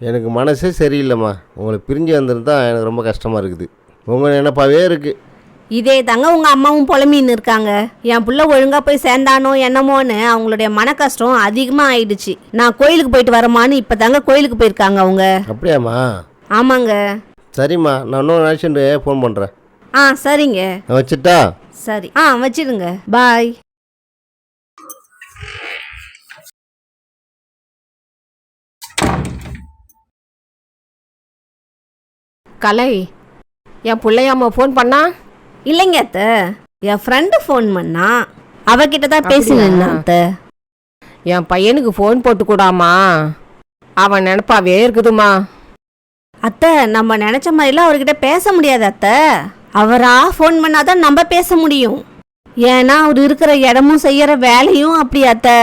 எனக்கு மனசே சரியில்லைம்மா. உங்களை பிரிஞ்சு வந்திருந்தா எனக்கு ரொம்ப கஷ்டமாக இருக்குது. உங்கள் நினைப்பாவே இருக்குது. இதே தாங்க உங்கள் அம்மாவும் புலம்பின்னு இருக்காங்க. என் புள்ள ஒழுங்காக போய் சேர்ந்தானோ என்னமோன்னு அவங்களுடைய மன கஷ்டம் அதிகமாக ஆயிடுச்சு. நான் கோயிலுக்கு போயிட்டு வரமான்னு இப்போ தாங்க கோயிலுக்கு போயிருக்காங்க அவங்க. அப்படியாம்மா? ஆமாங்க. சரிம்மா, நான் இன்னொரு நினச்சிட்டு ஃபோன் பண்ணுறேன். சரிங்க. நான் வச்சுட்டா? சரி, வச்சிடுங்க. பாய். கலை, என் பிள்ளையாம்மா ஃபோன் பண்ணா? இல்லைங்க அத்தை, என் ஃப்ரெண்டு ஃபோன் பண்ணா. அவகிட்ட தான் பேசினேன் அத்தை. என் பையனுக்கு ஃபோன் போட்டு கூடாமா, அவன் நினப்பாவே இருக்குதுமா. அத்தை, நம்ம நினச்ச மாதிரிலாம் அவர்கிட்ட பேச முடியாது அத்தை. அவரா ஃபோன் பண்ணாதான் நம்ம பேச முடியும். ஏன்னா அவர் இருக்கிற இடமும் செய்யற வேலையும் அப்படி அத்தை.